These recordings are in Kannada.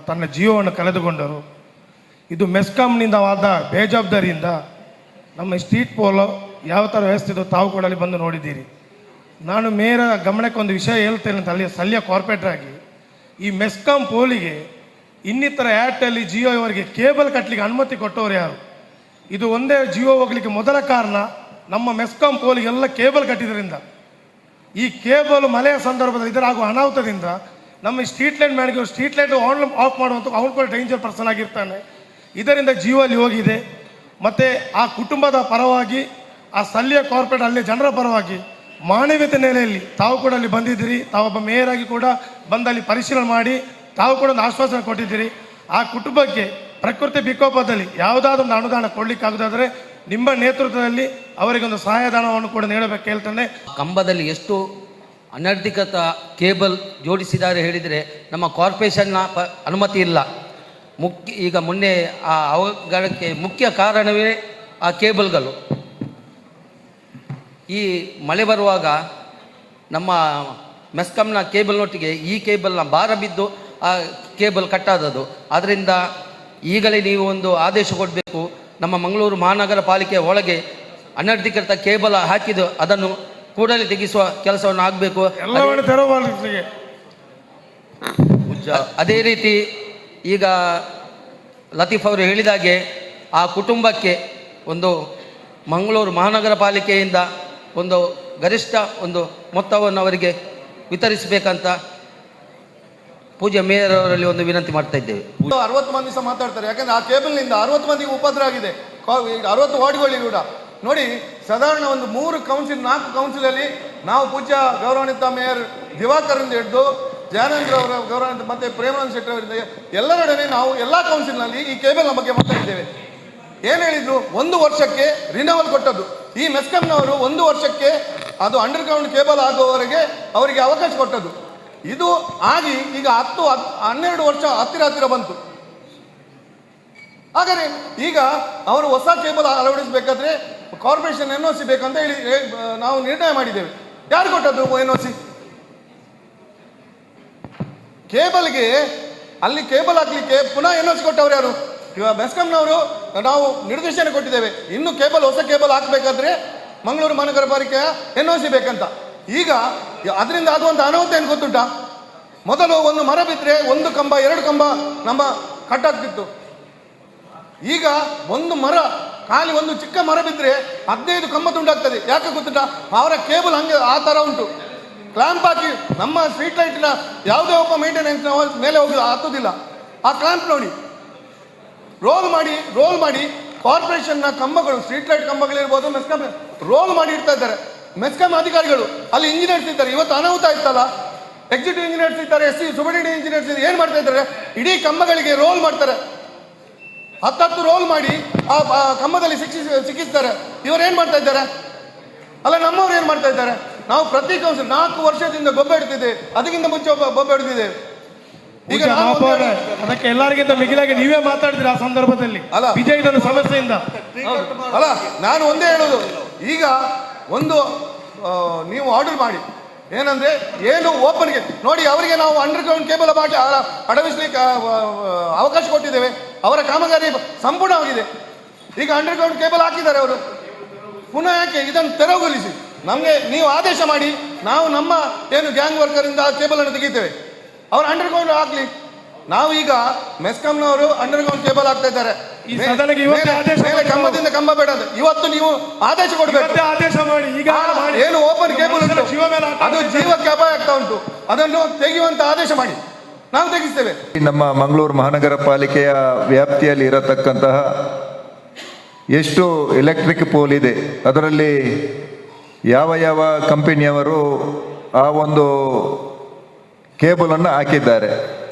ತನ್ನ ಜೀವವನ್ನು ಕಳೆದುಕೊಂಡರು. ಇದು ಮೆಸ್ಕಾಂನಿಂದವಾದ ಬೇಜವಾಬ್ದಾರಿಯಿಂದ ನಮ್ಮ ಸ್ಟ್ರೀಟ್ ಪೋಲೋ ಯಾವ ಥರ ವ್ಯವಸ್ಥೆ ಇದೆ ತಾವು ಕೂಡ ಅಲ್ಲಿ ಬಂದು ನೋಡಿದ್ದೀರಿ. ನಾನು ಮೇಯರ ಗಮನಕ್ಕೆ ಒಂದು ವಿಷಯ ಹೇಳ್ತೇನೆ ಅಂತ ಅಲ್ಲಿ ಸ್ಥಳೀಯ ಕಾರ್ಪೊರೇಟರ್ ಆಗಿ, ಈ ಮೆಸ್ಕಾಂ ಪೋಲಿಗೆ ಇನ್ನಿತರ ಏರ್ಟೆಲ್ ಜಿಯೋ ಇವರಿಗೆ ಕೇಬಲ್ ಕಟ್ಟಲಿಕ್ಕೆ ಅನುಮತಿ ಕೊಟ್ಟವರು ಯಾರು? ಇದು ಒಂದೇ ಜಿಯೋ ಹೋಗ್ಲಿಕ್ಕೆ ಮೊದಲ ಕಾರಣ ನಮ್ಮ ಮೆಸ್ಕಾಂ ಪೋಲಿಗೆಲ್ಲ ಕೇಬಲ್ ಕಟ್ಟಿದ್ರಿಂದ. ಈ ಕೇಬಲ್ ಮಳೆಯ ಸಂದರ್ಭದಲ್ಲಿ ಇದರಾಗುವ ಅನಾಹುತದಿಂದ ನಮ್ಮ ಸ್ಟ್ರೀಟ್ ಲೈಟ್ ಮ್ಯಾನ್ಗೆ ಸ್ಟ್ರೀಟ್ ಲೈಟ್ ಆನ್ ಆಫ್ ಮಾಡುವಂಥ ಅವನು ಕೂಡ ಡೇಂಜರ್ ಪರ್ಸನ್ ಆಗಿರ್ತಾನೆ. ಇದರಿಂದ ಜೀವಲ್ಲಿ ಹೋಗಿದೆ. ಮತ್ತು ಆ ಕುಟುಂಬದ ಪರವಾಗಿ ಆ ಸ್ಥಳೀಯ ಕಾರ್ಪೊರೇಟ್ ಅಲ್ಲಿ ಜನರ ಪರವಾಗಿ ಮಾನವೀಯತೆ ನೆಲೆಯಲ್ಲಿ ತಾವು ಕೂಡ ಅಲ್ಲಿ ಬಂದಿದ್ದೀರಿ. ತಾವೊಬ್ಬ ಮೇಯರ್ ಆಗಿ ಕೂಡ ಬಂದಲ್ಲಿ ಪರಿಶೀಲನೆ ಮಾಡಿ ತಾವು ಕೂಡ ಒಂದು ಆಶ್ವಾಸನೆ ಕೊಟ್ಟಿದ್ದೀರಿ. ಆ ಕುಟುಂಬಕ್ಕೆ ಪ್ರಕೃತಿ ವಿಕೋಪದಲ್ಲಿ ಯಾವುದಾದ್ರೂ ಒಂದು ಅನುದಾನ ಕೊಡಲಿಕ್ಕಾಗೋದಾದರೆ ನಿಮ್ಮ ನೇತೃತ್ವದಲ್ಲಿ ಅವರಿಗೆ ಒಂದು ಸಹಾಯಧನವನ್ನು ಕೂಡ ನೀಡಬೇಕು ಹೇಳ್ತಾನೆ. ಕಂಬದಲ್ಲಿ ಎಷ್ಟು ಅನಧಿಕೃತ ಕೇಬಲ್ ಜೋಡಿಸಿದ್ದಾರೆ ಹೇಳಿದರೆ ನಮ್ಮ ಕಾರ್ಪೊರೇಷನ್ನ ಅನುಮತಿ ಇಲ್ಲ. ಈಗ ಮೊನ್ನೆ ಆ ಅವಘಡಕ್ಕೆ ಮುಖ್ಯ ಕಾರಣವೇ ಆ ಕೇಬಲ್ಗಳು. ಈ ಮಳೆ ಬರುವಾಗ ನಮ್ಮ ಮೆಸ್ಕಾಂನ ಕೇಬಲ್ನೊಟ್ಟಿಗೆ ಈ ಕೇಬಲ್ನ ಭಾರ ಬಿದ್ದು ಆ ಕೇಬಲ್ ಕಟ್ಟಾದದು. ಆದ್ದರಿಂದ ಈಗಲೇ ನೀವು ಒಂದು ಆದೇಶ ಕೊಡಬೇಕು. ನಮ್ಮ ಮಂಗಳೂರು ಮಹಾನಗರ ಪಾಲಿಕೆಯ ಒಳಗೆ ಅನಧಿಕೃತ ಕೇಬಲ್ ಹಾಕಿದ್ದು ಅದನ್ನು ಕೂಡಲೇ ತೆಗೆಸುವ ಕೆಲಸವನ್ನು ಆಗಬೇಕು. ಅದೇ ರೀತಿ ಈಗ ಲತೀಫ್ ಅವರು ಹೇಳಿದಾಗೆ ಆ ಕುಟುಂಬಕ್ಕೆ ಒಂದು ಮಂಗಳೂರು ಮಹಾನಗರ ಪಾಲಿಕೆಯಿಂದ ಒಂದು ಗರಿಷ್ಠ ಒಂದು ಮೊತ್ತವನ್ನು ಅವರಿಗೆ ವಿತರಿಸಬೇಕಂತ ಪೂಜ್ಯ ಮೇಯರ್ ಅವರಲ್ಲಿ ಒಂದು ವಿನಂತಿ ಮಾಡ್ತಾ ಇದ್ದೇವೆ. 60 ಮಂದಿ ಸಹ ಮಾತಾಡ್ತಾರೆ. ಯಾಕಂದ್ರೆ ಆ ಕೇಬಲ್ನಿಂದ 60 ಮಂದಿಗೆ ಉಪದ್ರ ಆಗಿದೆ. 60 ವಾರ್ಡ್ಗಳಿಗೆ ಕೂಡ ನೋಡಿ, ಸಾಧಾರಣ ಒಂದು 4 ಕೌನ್ಸಿಲಲ್ಲಿ ನಾವು ಪೂಜ್ಯ ಗೌರವಾನ್ವಿತ ಮೇಯರ್ ದಿವಾಕರಿಂದ ಹಿಡಿದು ಜಯಾನಂದ್ರ ಅವರ ಗೌರವಾನ್ವಿತ ಮತ್ತೆ ಪ್ರೇಮಾನಂದ ಶೆಟ್ಟಿ ಅವರಿಂದ ಎಲ್ಲರೊಡನೆ ನಾವು ಎಲ್ಲ ಕೌನ್ಸಿಲ್ನಲ್ಲಿ ಈ ಕೇಬಲ್ನ ಬಗ್ಗೆ ಮಾತಾಡಿದ್ದೇವೆ. ಏನು ಹೇಳಿದ್ರು, 1 ವರ್ಷಕ್ಕೆ ರಿನವಲ್ ಕೊಟ್ಟದ್ದು. ಈ ಮೆಸ್ಕಾಂನವರು 1 ವರ್ಷಕ್ಕೆ ಅದು ಅಂಡರ್ಗ್ರೌಂಡ್ ಕೇಬಲ್ ಆಗುವವರೆಗೆ ಅವರಿಗೆ ಅವಕಾಶ ಕೊಟ್ಟದ್ದು. ಇದು ಆಗಿ ಈಗ 12 ವರ್ಷ ಹತ್ತಿರ ಬಂತು. ಹಾಗಾದರೆ ಈಗ ಅವರು ಹೊಸ ಕೇಬಲ್ ಅಳವಡಿಸಬೇಕಾದ್ರೆ ಕಾರ್ಪೊರೇಷನ್ NOC ಬೇಕಂತ ಹೇಳಿ ನಾವು ನಿರ್ಣಯ ಮಾಡಿದ್ದೇವೆ. ಯಾರು ಕೊಟ್ಟದ್ದು NOC? ಕೇಬಲ್ಗೆ ಅಲ್ಲಿ ಕೇಬಲ್ ಹಾಕ್ಲಿಕ್ಕೆ ಪುನಃ NOC ಕೊಟ್ಟವ್ರು ಯಾರು? ಇವಾಗ ಮೆಸ್ಕಾಂನವರು ನಾವು ನಿರ್ದೇಶನ ಕೊಟ್ಟಿದ್ದೇವೆ. ಇನ್ನು ಹೊಸ ಕೇಬಲ್ ಹಾಕಬೇಕಾದ್ರೆ ಮಂಗಳೂರು ಮಹಾನಗರ ಪಾಲಿಕೆಯ NOC ಬೇಕಂತ. ಈಗ ಅದರಿಂದ ಆಗುವಂಥ ಅನಾಹುತ ಏನು ಗೊತ್ತುಂಟಾ? ಮೊದಲು ಒಂದು ಮರ ಬಿದ್ದರೆ 1 ಕಂಬ 2 ಕಂಬ ನಮ್ಮ ಕಟ್ಟಾಗ್ತಿತ್ತು. ಈಗ ಒಂದು ಮರ ಖಾಲಿ ಒಂದು ಚಿಕ್ಕ ಮರ ಬಿದ್ದರೆ 15 ಕಂಬ ತುಂಡಾಗ್ತದೆ. ಯಾಕೆ ಗೊತ್ತುಂಟಾ? ಅವರ ಕೇಬಲ್ ಹಂಗೆ ಆ ಥರ ಉಂಟು. ಕ್ಲಾಂಪ್ ಹಾಕಿ ನಮ್ಮ ಸ್ಟ್ರೀಟ್ ಲೈಟ್ನ ಯಾವುದೇ ಒಬ್ಬ ಮೇಂಟೆನೆನ್ಸ್ ಮೇಲೆ ಹತ್ತುದಿಲ್ಲ. ಆ ಕ್ಲಾಂಪ್ ನೋಡಿ, ರೋಲ್ ಮಾಡಿ ಕಾರ್ಪೊರೇಷನ್ನ ಕಂಬಗಳು, ಸ್ಟ್ರೀಟ್ ಲೈಟ್ ಕಂಬಗಳಿರ್ಬೋದು, ಮೆಸ್ಕಾಂ ರೋಲ್ ಮಾಡಿ ಇಡ್ತಾ ಇದ್ದಾರೆ. ಮೆಸ್ಕಾಂ ಅಧಿಕಾರಿಗಳು ಅಲ್ಲಿ ಇಂಜಿನಿಯರ್ಸ್ ಇದ್ದಾರೆ. ಇವತ್ತು ಅನಾಹುತ ಆಯ್ತಲ್ಲ, ಎಕ್ಸಿಕ್ಯೂಟಿವ್ ಇಂಜಿನಿಯರ್ಸ್ ಇದ್ದಾರೆ, ಸುಬರ್ಡಿನೇಟ್ ಇಂಜಿನಿಯರ್ಸ್ ಏನು ಮಾಡ್ತಾ ಇದ್ದಾರೆ? ಇಡೀ ಕಂಬಗಳಿಗೆ ರೋಲ್ ಮಾಡ್ತಾರೆ. 10 ರೋಲ್ ಮಾಡಿ ಆ ಕಂಬದಲ್ಲಿ ಸಿಕ್ಕಿಸ್ತಾರೆ. ಇವರು ಏನು ಮಾಡ್ತಾ ಇದ್ದಾರೆ? ಅಲ್ಲ, ನಮ್ಮವ್ರು ಏನು ಮಾಡ್ತಾ ಇದ್ದಾರೆ? ನಾವು ಪ್ರತಿ ಕೌನ್ಸಿಲ್ 4 ವರ್ಷದಿಂದ ಬೊಬ್ಬೆ ಇಡ್ತಿದ್ದೇವೆ. ಅದಕ್ಕಿಂತ ಮುಂಚೆ ಬೊಬ್ಬೆ ಹಿಡಿದಿದ್ದೇವೆ. ಈಗ ಅದಕ್ಕೆ ಎಲ್ಲರಿಗಿಂತ ಮಿಗಿಲಾಗಿ ನೀವೇ ಮಾತಾಡಿದ್ರಿ ಆ ಸಂದರ್ಭದಲ್ಲಿ. ಅಲ್ಲ, ವಿಜಯದ ಸಮಸ್ಯೆಯಿಂದ ಅಲ್ಲ, ನಾನು ಒಂದೇ ಹೇಳೋದು, ಈಗ ಒಂದು ನೀವು ಆರ್ಡರ್ ಮಾಡಿ ಏನಂದ್ರೆ ಏನು ಓಪನ್ಗೆ ನೋಡಿ, ಅವರಿಗೆ ನಾವು ಅಂಡರ್ಗ್ರೌಂಡ್ ಕೇಬಲ್ ಅಳವಡಿಸಲಿಕ್ಕೆ ಅವಕಾಶ ಕೊಟ್ಟಿದ್ದೇವೆ. ಅವರ ಕಾಮಗಾರಿ ಸಂಪೂರ್ಣವಾಗಿದೆ. ಈಗ ಅಂಡರ್ಗ್ರೌಂಡ್ ಕೇಬಲ್ ಹಾಕಿದ್ದಾರೆ ಅವರು. ಪುನಃ ಯಾಕೆ ಇದನ್ನು ತೆರವುಗೊಳಿಸಿ ನಮಗೆ ನೀವು ಆದೇಶ ಮಾಡಿ, ನಾವು ನಮ್ಮ ಏನು ಗ್ಯಾಂಗ್ ವರ್ಕರಿಂದ ಕೇಬಲ್ ಅನ್ನು ತೆಗಿತೇವೆ. ಅವರು ಅಂಡರ್ಗ್ರೌಂಡ್ ಹಾಕ್ಲಿ. ನಾವು ಈಗ ಮೆಸ್ಕಾಂನವರು ಅಂಡರ್ಗ್ರೌಂಡ್ ಕೇಬಲ್ ಹಾಕ್ತಾ ಇದ್ದಾರೆ. ಕಂಬದಿಂದ ಕಂಬ ಬೇಡ ಅಂತ ಇವತ್ತು ನೀವು ಆದೇಶ ಕೊಡಬೇಕು. ಆದೇಶ ಮಾಡಿ. ಈಗ ಏನು ಓಪನ್ ಕೇಬಲ್ ಉಂಟು ಅದು ಜೀವಕ್ಕೆ ಅಪಾಯ ಆಗ್ತಾ ಉಂಟು, ಅದನ್ನು ತೆಗೆಯುವಂತ ಆದೇಶ ಮಾಡಿ, ನಾವು ತೆಗಿಸ್ತೇವೆ. ನಮ್ಮ ಮಂಗಳೂರು ಮಹಾನಗರ ಪಾಲಿಕೆಯ ವ್ಯಾಪ್ತಿಯಲ್ಲಿ ಇರತಕ್ಕಂತಹ ಎಷ್ಟು ಎಲೆಕ್ಟ್ರಿಕ್ ಪೋಲ್ ಇದೆ, ಅದರಲ್ಲಿ ಯಾವ ಕಂಪನಿಯವರು ಆ ಒಂದು ಕೇಬಲನ್ನು ಹಾಕಿದ್ದಾರೆ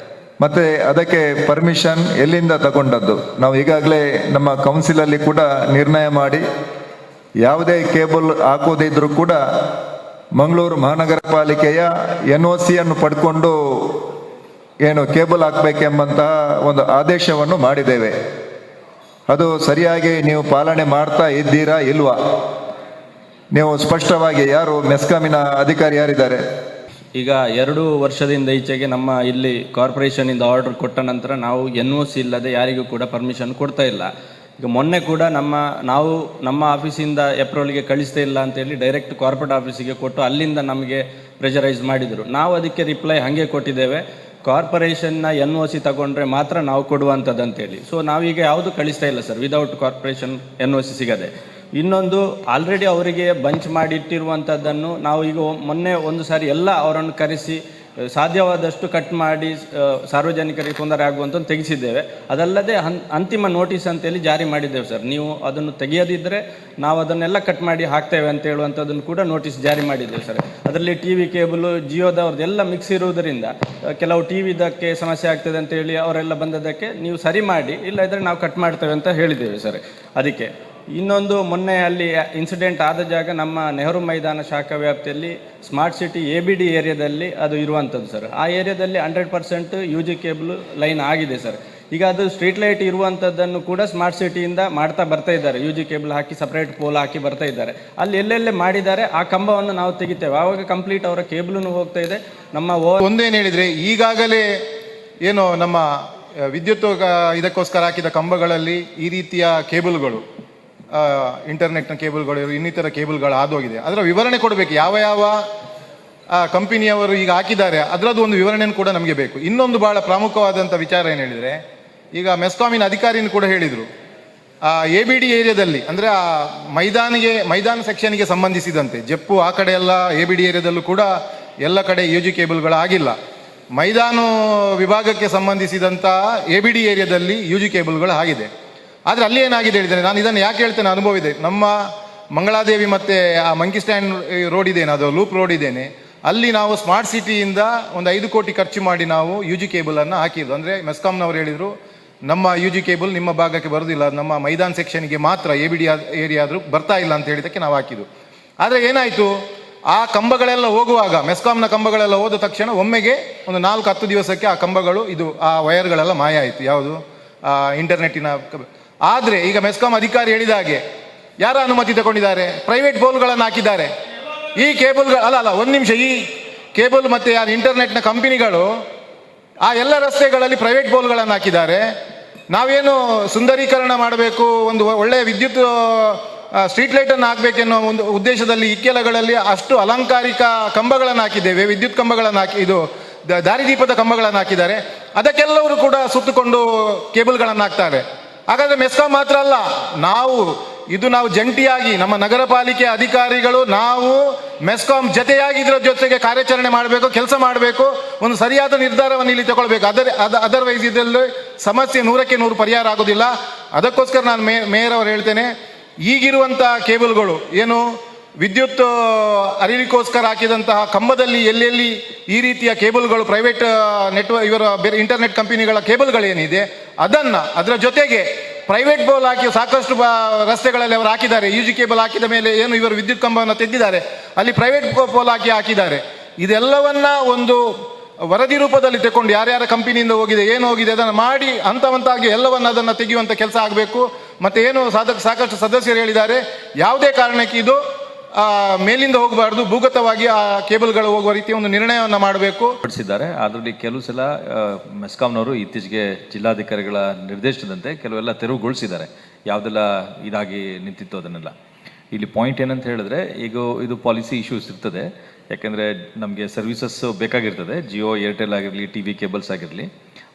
ಮತ್ತು ಅದಕ್ಕೆ ಪರ್ಮಿಷನ್ ಎಲ್ಲಿಂದ ತಗೊಂಡದ್ದು. ನಾವು ಈಗಾಗಲೇ ನಮ್ಮ ಕೌನ್ಸಿಲಲ್ಲಿ ಕೂಡ ನಿರ್ಣಯ ಮಾಡಿ ಯಾವುದೇ ಕೇಬಲ್ ಹಾಕೋದಿದ್ರೂ ಕೂಡ ಮಂಗಳೂರು ಮಹಾನಗರ ಪಾಲಿಕೆಯ NOCಯನ್ನು ಪಡ್ಕೊಂಡು ಏನು ಕೇಬಲ್ ಹಾಕಬೇಕೆಂಬಂತಹ ಒಂದು ಆದೇಶವನ್ನು ಮಾಡಿದ್ದೇವೆ. ಅದು ಸರಿಯಾಗಿ ನೀವು ಪಾಲನೆ ಮಾಡ್ತಾ ಇದ್ದೀರಾ ಇಲ್ವಾ? ನೀವು ಸ್ಪಷ್ಟವಾಗಿ ಯಾರು ಮೆಸ್ಕಾಮಿನ ಅಧಿಕಾರಿ ಯಾರಿದ್ದಾರೆ? ಈಗ 2 ವರ್ಷದಿಂದ ಈಚೆಗೆ ನಮ್ಮ ಇಲ್ಲಿ ಕಾರ್ಪೊರೇಷನಿಂದ ಆರ್ಡರ್ ಕೊಟ್ಟ ನಂತರ ನಾವು NOC ಇಲ್ಲದೆ ಯಾರಿಗೂ ಕೂಡ ಪರ್ಮಿಷನ್ ಕೊಡ್ತಾ ಇಲ್ಲ. ಈಗ ಮೊನ್ನೆ ಕೂಡ ನಮ್ಮ ಆಫೀಸಿಂದ ಎಪ್ರೋಲ್ಗೆ ಕಳಿಸ್ತಾ ಇಲ್ಲ ಅಂತೇಳಿ ಡೈರೆಕ್ಟ್ ಕಾರ್ಪೊರೇಟ್ ಆಫೀಸಿಗೆ ಕೊಟ್ಟು ಅಲ್ಲಿಂದ ನಮಗೆ ಪ್ರೆಷರೈಸ್ ಮಾಡಿದರು. ನಾವು ಅದಕ್ಕೆ ರಿಪ್ಲೈ ಹಾಗೆ ಕೊಟ್ಟಿದ್ದೇವೆ, ಕಾರ್ಪೊರೇಷನ್ನ NOC ತಗೊಂಡ್ರೆ ಮಾತ್ರ ನಾವು ಕೊಡುವಂಥದ್ದು ಅಂತೇಳಿ. ಸೊ ನಾವೀಗ ಯಾವುದು ಕಳಿಸ್ತಾ ಇಲ್ಲ ಸರ್ ವಿದೌಟ್ ಕಾರ್ಪೊರೇಷನ್ NOC ಸಿಗದೆ. ಇನ್ನೊಂದು ಆಲ್ರೆಡಿ ಅವರಿಗೆ ಬಂಚ್ ಮಾಡಿಟ್ಟಿರುವಂಥದ್ದನ್ನು ನಾವು ಈಗ ಮೊನ್ನೆ ಒಂದು ಸಾರಿ ಎಲ್ಲ ಅವರನ್ನು ಕರೆಸಿ ಸಾಧ್ಯವಾದಷ್ಟು ಕಟ್ ಮಾಡಿ ಸಾರ್ವಜನಿಕರಿಗೆ ತೊಂದರೆ ಆಗುವಂಥದ್ದು ತೆಗೆಸಿದ್ದೇವೆ. ಅದಲ್ಲದೆ ಅಂತಿಮ ನೋಟಿಸ್ ಅಂತೇಳಿ ಜಾರಿ ಮಾಡಿದ್ದೇವೆ ಸರ್. ನೀವು ಅದನ್ನು ತೆಗೆಯದಿದ್ದರೆ ನಾವು ಅದನ್ನೆಲ್ಲ ಕಟ್ ಮಾಡಿ ಹಾಕ್ತೇವೆ ಅಂತ ಹೇಳುವಂಥದ್ದನ್ನು ಕೂಡ ನೋಟಿಸ್ ಜಾರಿ ಮಾಡಿದ್ದೇವೆ ಸರ್. ಅದರಲ್ಲಿ TV ಕೇಬಲು ಜಿಯೋದವ್ರದ್ದೆಲ್ಲ ಮಿಕ್ಸ್ ಇರುವುದರಿಂದ ಕೆಲವು TVದಕ್ಕೆ ಸಮಸ್ಯೆ ಆಗ್ತದೆ ಅಂತೇಳಿ ಅವರೆಲ್ಲ ಬಂದದ್ದಕ್ಕೆ ನೀವು ಸರಿ ಮಾಡಿ, ಇಲ್ಲದಿದ್ದರೆ ನಾವು ಕಟ್ ಮಾಡ್ತೇವೆ ಅಂತ ಹೇಳಿದ್ದೇವೆ ಸರ್. ಅದಕ್ಕೆ ಇನ್ನೊಂದು ಮೊನ್ನೆ ಅಲ್ಲಿ ಇನ್ಸಿಡೆಂಟ್ ಆದ ಜಾಗ ನಮ್ಮ ನೆಹರು ಮೈದಾನ ಶಾಖಾ ವ್ಯಾಪ್ತಿಯಲ್ಲಿ ಸ್ಮಾರ್ಟ್ ಸಿಟಿ ABD ಏರಿಯಾದಲ್ಲಿ ಅದು ಇರುವಂಥದ್ದು ಸರ್. ಆ ಏರಿಯಾದಲ್ಲಿ 100% UG ಕೇಬಲ್ ಲೈನ್ ಆಗಿದೆ ಸರ್. ಈಗ ಅದು ಸ್ಟ್ರೀಟ್ ಲೈಟ್ ಇರುವಂಥದ್ದನ್ನು ಕೂಡ ಸ್ಮಾರ್ಟ್ ಸಿಟಿಯಿಂದ ಮಾಡ್ತಾ ಬರ್ತಾ ಇದ್ದಾರೆ. UG ಕೇಬಲ್ ಹಾಕಿ ಸಪ್ರೇಟ್ ಪೋಲ್ ಹಾಕಿ ಬರ್ತಾ ಇದ್ದಾರೆ. ಅಲ್ಲಿ ಎಲ್ಲೆಲ್ಲೇ ಮಾಡಿದ್ದಾರೆ ಆ ಕಂಬವನ್ನು ನಾವು ತೆಗಿತೇವೆ, ಆವಾಗ ಕಂಪ್ಲೀಟ್ ಅವರ ಕೇಬಲ್ನು ಹೋಗ್ತಾ ಇದೆ. ನಮ್ಮ ಒಂದೇನು ಹೇಳಿದರೆ, ಈಗಾಗಲೇ ಏನು ನಮ್ಮ ವಿದ್ಯುತ್ ಇದಕ್ಕೋಸ್ಕರ ಹಾಕಿದ ಕಂಬಗಳಲ್ಲಿ ಈ ರೀತಿಯ ಕೇಬಲ್ಗಳು, ಇಂಟರ್ನೆಟ್ನ ಕೇಬಲ್ಗಳು, ಇನ್ನಿತರ ಕೇಬಲ್ಗಳು ಆದೋಗಿದೆ. ಅದರ ವಿವರಣೆ ಕೊಡಬೇಕು, ಯಾವ ಯಾವ ಕಂಪನಿಯವರು ಈಗ ಹಾಕಿದ್ದಾರೆ ಅದರದ್ದು ಒಂದು ವಿವರಣೆಯನ್ನು ಕೂಡ ನಮಗೆ ಬೇಕು. ಇನ್ನೊಂದು ಬಹಳ ಪ್ರಮುಖವಾದಂಥ ವಿಚಾರ ಏನು ಹೇಳಿದರೆ, ಈಗ ಮೆಸ್ಕಾಮಿನ ಅಧಿಕಾರಿನೂ ಕೂಡ ಹೇಳಿದರು, ABD ಏರಿಯಾದಲ್ಲಿ ಅಂದರೆ ಆ ಮೈದಾನ ಸೆಕ್ಷನ್ಗೆ ಸಂಬಂಧಿಸಿದಂತೆ ಜಪ್ಪು ಆ ಕಡೆ ಎಲ್ಲ ABD ಏರಿಯಾದಲ್ಲೂ ಕೂಡ ಎಲ್ಲ ಕಡೆ UG ಕೇಬಲ್ಗಳು ಆಗಿಲ್ಲ. ಮೈದಾನ ವಿಭಾಗಕ್ಕೆ ಸಂಬಂಧಿಸಿದಂಥ ABD ಏರಿಯಾದಲ್ಲಿ UG ಕೇಬಲ್ಗಳು ಆಗಿದೆ. ಆದರೆ ಅಲ್ಲಿ ಏನಾಗಿದೆ ಹೇಳಿದರೆ, ನಾನು ಇದನ್ನು ಯಾಕೆ ಹೇಳ್ತೇನೆ, ಅನುಭವ ಇದೆ. ನಮ್ಮ ಮಂಗಳಾದೇವಿ ಮತ್ತು ಆ ಮಂಕಿ ಸ್ಟ್ಯಾಂಡ್ ರೋಡ್ ಇದೇನೆ, ಅದು ಲೂಪ್ ರೋಡ್ ಇದ್ದೇನೆ, ಅಲ್ಲಿ ನಾವು ಸ್ಮಾರ್ಟ್ ಸಿಟಿಯಿಂದ ಒಂದು 5 ಕೋಟಿ ಖರ್ಚು ಮಾಡಿ ನಾವು UG ಕೇಬಲನ್ನು ಹಾಕಿದ್ದು. ಅಂದರೆ ಮೆಸ್ಕಾಮ್ನವರು ಹೇಳಿದರು, ನಮ್ಮ UG ಕೇಬಲ್ ನಿಮ್ಮ ಭಾಗಕ್ಕೆ ಬರೋದಿಲ್ಲ, ನಮ್ಮ ಮೈದಾನ ಸೆಕ್ಷನ್ಗೆ ಮಾತ್ರ ABD ಏರಿಯಾ ಆದರೂ ಬರ್ತಾ ಇಲ್ಲ ಅಂತ ಹೇಳಿದ್ದಕ್ಕೆ ನಾವು ಹಾಕಿದ್ದು. ಆದರೆ ಏನಾಯಿತು, ಆ ಕಂಬಗಳೆಲ್ಲ ಹೋಗುವಾಗ, ಮೆಸ್ಕಾಮ್ನ ಕಂಬಗಳೆಲ್ಲ ಹೋದ ತಕ್ಷಣ ಒಮ್ಮೆಗೆ ಒಂದು 4-10 ದಿವಸಕ್ಕೆ ಆ ಕಂಬಗಳು ಆ ವಯರ್ಗಳೆಲ್ಲ ಮಾಯ ಆಯಿತು. ಯಾವುದು ಇಂಟರ್ನೆಟ್ಟಿನ. ಆದರೆ ಈಗ ಮೆಸ್ಕಾಂ ಅಧಿಕಾರಿ ಹೇಳಿದ ಹಾಗೆ ಯಾರ ಅನುಮತಿ ತಗೊಂಡಿದ್ದಾರೆ? ಪ್ರೈವೇಟ್ ಪೋಲ್ಗಳನ್ನು ಹಾಕಿದ್ದಾರೆ. ಈ ಕೇಬಲ್ಗಳು ಒಂದು ನಿಮಿಷ, ಈ ಕೇಬಲ್ ಮತ್ತು ಯಾರು ಇಂಟರ್ನೆಟ್ನ ಕಂಪನಿಗಳು ಆ ಎಲ್ಲ ರಸ್ತೆಗಳಲ್ಲಿ ಪ್ರೈವೇಟ್ ಪೋಲ್ಗಳನ್ನು ಹಾಕಿದ್ದಾರೆ. ನಾವೇನು ಸುಂದರೀಕರಣ ಮಾಡಬೇಕು, ಒಂದು ಒಳ್ಳೆಯ ವಿದ್ಯುತ್ ಸ್ಟ್ರೀಟ್ ಲೈಟನ್ನು ಹಾಕಬೇಕೆನ್ನೋ ಒಂದು ಉದ್ದೇಶದಲ್ಲಿ ಇಕ್ಕೆಲಗಳಲ್ಲಿ ಅಷ್ಟು ಅಲಂಕಾರಿಕ ಕಂಬಗಳನ್ನು ಹಾಕಿದ್ದೇವೆ, ವಿದ್ಯುತ್ ಕಂಬಗಳನ್ನು ಇದು ದಾರಿದೀಪದ ಕಂಬಗಳನ್ನು ಹಾಕಿದ್ದಾರೆ. ಅದಕ್ಕೆಲ್ಲವರು ಕೂಡ ಸುತ್ತಕೊಂಡು ಕೇಬಲ್ಗಳನ್ನು ಹಾಕ್ತಾರೆ. ಹಾಗಾದರೆ ಮೆಸ್ಕಾಂ ಮಾತ್ರ ಅಲ್ಲ, ನಾವು ಜಂಟಿಯಾಗಿ ನಮ್ಮ ನಗರ ಪಾಲಿಕೆ ಅಧಿಕಾರಿಗಳು ನಾವು ಮೆಸ್ಕಾಂ ಜೊತೆಯಾಗಿ ಇದರ ಜೊತೆಗೆ ಕಾರ್ಯಾಚರಣೆ ಮಾಡಬೇಕು, ಕೆಲಸ ಮಾಡಬೇಕು, ಒಂದು ಸರಿಯಾದ ನಿರ್ಧಾರವನ್ನು ಇಲ್ಲಿ ತಗೊಳ್ಬೇಕು. ಅದರ್ವೈಸ್ ಇದರಲ್ಲಿ ಸಮಸ್ಯೆ 100ಕ್ಕೆ 100 ಪರಿಹಾರ ಆಗೋದಿಲ್ಲ. ಅದಕ್ಕೋಸ್ಕರ ನಾನು ಮೇಯರ್ ಅವರು ಹೇಳ್ತೇನೆ, ಈಗಿರುವಂಥ ಕೇಬಲ್ಗಳು ಏನು ವಿದ್ಯುತ್ ಅರಿವಿಗೋಸ್ಕರ ಹಾಕಿದಂತಹ ಕಂಬದಲ್ಲಿ ಎಲ್ಲೆಲ್ಲಿ ಈ ರೀತಿಯ ಕೇಬಲ್ಗಳು ಪ್ರೈವೇಟ್ ಇವರ ಬೇರೆ ಇಂಟರ್ನೆಟ್ ಕಂಪನಿಗಳ ಕೇಬಲ್ಗಳೇನಿದೆ ಅದರ ಜೊತೆಗೆ ಪ್ರೈವೇಟ್ ಪೋಲ್ ಹಾಕಿ ಸಾಕಷ್ಟು ರಸ್ತೆಗಳಲ್ಲಿ ಅವರು ಹಾಕಿದ್ದಾರೆ. UG ಕೇಬಲ್ ಹಾಕಿದ ಮೇಲೆ ಏನು ಇವರು ವಿದ್ಯುತ್ ಕಂಬವನ್ನು ತೆಗೆದಿದ್ದಾರೆ, ಅಲ್ಲಿ ಪ್ರೈವೇಟ್ ಪೋಲ್ ಹಾಕಿದ್ದಾರೆ. ಇದೆಲ್ಲವನ್ನ ಒಂದು ವರದಿ ರೂಪದಲ್ಲಿ ತಗೊಂಡು ಯಾರ್ಯಾರ ಕಂಪನಿಯಿಂದ ಹೋಗಿದೆ, ಏನು ಹೋಗಿದೆ ಅದನ್ನು ಮಾಡಿ ಹಂತವಂತಾಗಿ ಎಲ್ಲವನ್ನ ಅದನ್ನು ತೆಗೆಯುವಂಥ ಕೆಲಸ ಆಗಬೇಕು. ಮತ್ತು ಏನು ಸಾಕಷ್ಟು ಸದಸ್ಯರು ಹೇಳಿದ್ದಾರೆ, ಯಾವುದೇ ಕಾರಣಕ್ಕೆ ಇದು ಮೇಲಿಂದ ಹೋಗಬಾರ್ದು, ಭೂಗತವಾಗಿ ಆ ಕೇಬಲ್ಗಳು ಹೋಗುವ ರೀತಿಯ ಒಂದು ನಿರ್ಣಯವನ್ನು ಮಾಡಬೇಕು ಪಡಿಸಿದ್ದಾರೆ. ಅದರಲ್ಲಿ ಕೆಲವು ಸಲ ಮೆಸ್ಕಾಂನವರು ಇತ್ತೀಚೆಗೆ ಜಿಲ್ಲಾಧಿಕಾರಿಗಳ ನಿರ್ದೇಶನದಂತೆ ಕೆಲವೆಲ್ಲ ತೆರವುಗೊಳಿಸಿದ್ದಾರೆ, ಯಾವುದೆಲ್ಲ ಇದಾಗಿ ನಿಂತಿತ್ತು ಅದನ್ನೆಲ್ಲ. ಇಲ್ಲಿ ಪಾಯಿಂಟ್ ಏನಂತ ಹೇಳಿದ್ರೆ, ಈಗ ಇದು ಪಾಲಿಸಿ ಇಶ್ಯೂಸ್ ಇರ್ತದೆ. ಯಾಕೆಂದರೆ ನಮಗೆ ಸರ್ವಿಸಸ್ ಬೇಕಾಗಿರ್ತದೆ, ಜಿಯೋ ಏರ್ಟೆಲ್ ಆಗಿರಲಿ, TV ಕೇಬಲ್ಸ್ ಆಗಿರಲಿ.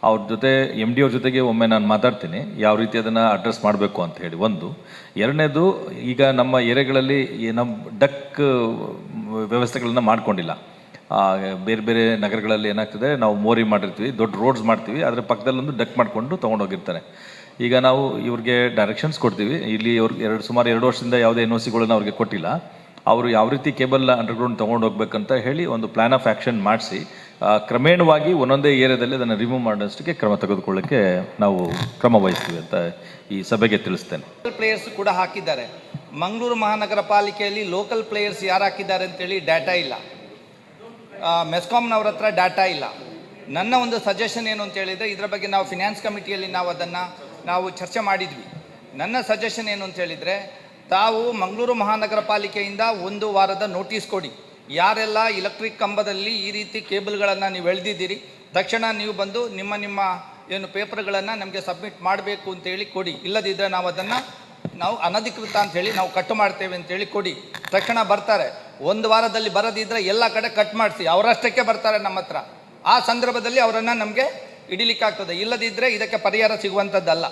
ಅವ್ರ ಜೊತೆ MD ಅವ್ರ ಜೊತೆಗೆ ಒಮ್ಮೆ ನಾನು ಮಾತಾಡ್ತೀನಿ ಯಾವ ರೀತಿ ಅದನ್ನು ಅಡ್ರೆಸ್ ಮಾಡಬೇಕು ಅಂತ ಹೇಳಿ. ಒಂದು. ಎರಡನೇದು, ಈಗ ನಮ್ಮ ಏರಿಯಾಗಳಲ್ಲಿ ನಮ್ಮ ಡಕ್ ವ್ಯವಸ್ಥೆಗಳನ್ನ ಮಾಡ್ಕೊಂಡಿಲ್ಲ. ಬೇರೆ ಬೇರೆ ನಗರಗಳಲ್ಲಿ ಏನಾಗ್ತದೆ, ನಾವು ಮೋರಿ ಮಾಡಿರ್ತೀವಿ, ದೊಡ್ಡ ರೋಡ್ಸ್ ಮಾಡ್ತೀವಿ, ಅದರ ಪಕ್ಕದಲ್ಲೊಂದು ಡಕ್ ಮಾಡಿಕೊಂಡು ತೊಗೊಂಡೋಗಿರ್ತಾರೆ. ಈಗ ನಾವು ಇವ್ರಿಗೆ ಡೈರೆಕ್ಷನ್ಸ್ ಕೊಡ್ತೀವಿ. ಇಲ್ಲಿ ಅವ್ರಿಗೆ ಸುಮಾರು 2 ವರ್ಷದಿಂದ ಯಾವುದೇ NOCಗಳನ್ನು ಅವ್ರಿಗೆ ಕೊಟ್ಟಿಲ್ಲ. ಅವರು ಯಾವ ರೀತಿ ಕೇಬಲ್ ಅಂಡರ್ಗ್ರೌಂಡ್ ತೊಗೊಂಡು ಹೋಗ್ಬೇಕಂತ ಹೇಳಿ ಒಂದು ಪ್ಲಾನ್ ಆಫ್ ಆ್ಯಕ್ಷನ್ ಮಾಡಿಸಿ ಕ್ರಮೇಣವಾಗಿ ಒಂದೊಂದೇ ಏರಿಯಾದಲ್ಲಿ ಅದನ್ನು ರಿಮೂವ್ ಮಾಡೋಷ್ಟಕ್ಕೆ ಕ್ರಮ ತೆಗೆದುಕೊಳ್ಳಕ್ಕೆ ನಾವು ಕ್ರಮ ವಹಿಸ್ತೀವಿ ಅಂತ ಈ ಸಭೆಗೆ ತಿಳಿಸ್ತೇನೆ. ಪ್ಲೇಯರ್ಸ್ ಕೂಡ ಹಾಕಿದ್ದಾರೆ. ಮಂಗಳೂರು ಮಹಾನಗರ ಪಾಲಿಕೆಯಲ್ಲಿ ಲೋಕಲ್ ಪ್ಲೇಯರ್ಸ್ ಯಾರು ಹಾಕಿದ್ದಾರೆ ಅಂತೇಳಿ ಡಾಟಾ ಇಲ್ಲ, ಮೆಸ್ಕಾಂನವ್ರ ಹತ್ರ ಡಾಟಾ ಇಲ್ಲ. ನನ್ನ ಒಂದು ಸಜೆಷನ್ ಏನು ಅಂತ ಹೇಳಿದರೆ, ಇದರ ಬಗ್ಗೆ ನಾವು ಫಿನಾನ್ಸ್ ಕಮಿಟಿಯಲ್ಲಿ ನಾವು ಚರ್ಚೆ ಮಾಡಿದ್ವಿ. ನನ್ನ ಸಜೆಷನ್ ಏನು ಅಂತ ಹೇಳಿದರೆ, ತಾವು ಮಂಗಳೂರು ಮಹಾನಗರ ಪಾಲಿಕೆಯಿಂದ 1 ವಾರದ ನೋಟಿಸ್ ಕೊಡಿ. ಯಾರೆಲ್ಲ ಇಲೆಕ್ಟ್ರಿಕ್ ಕಂಬದಲ್ಲಿ ಈ ರೀತಿ ಕೇಬಲ್ಗಳನ್ನು ನೀವು ಎಳೆದಿದ್ದೀರಿ, ತಕ್ಷಣ ನೀವು ಬಂದು ನಿಮ್ಮ ಏನು ಪೇಪರ್ಗಳನ್ನು ನಮಗೆ ಸಬ್ಮಿಟ್ ಮಾಡಬೇಕು ಅಂತೇಳಿ ಕೊಡಿ. ಇಲ್ಲದಿದ್ದರೆ ನಾವು ಅನಧಿಕೃತ ಅಂಥೇಳಿ ನಾವು ಕಟ್ ಮಾಡ್ತೇವೆ ಅಂತೇಳಿ ಕೊಡಿ. ತಕ್ಷಣ ಬರ್ತಾರೆ. ಒಂದು ವಾರದಲ್ಲಿ ಬರದಿದ್ದರೆ ಎಲ್ಲ ಕಡೆ ಕಟ್ ಮಾಡಿಸಿ, ಅವರಷ್ಟಕ್ಕೆ ಬರ್ತಾರೆ ನಮ್ಮ ಹತ್ರ. ಆ ಸಂದರ್ಭದಲ್ಲಿ ಅವರನ್ನು ನಮಗೆ ಹಿಡಿಲಿಕ್ಕಾಗ್ತದೆ. ಇಲ್ಲದಿದ್ದರೆ ಇದಕ್ಕೆ ಪರಿಹಾರ ಸಿಗುವಂಥದ್ದಲ್ಲ.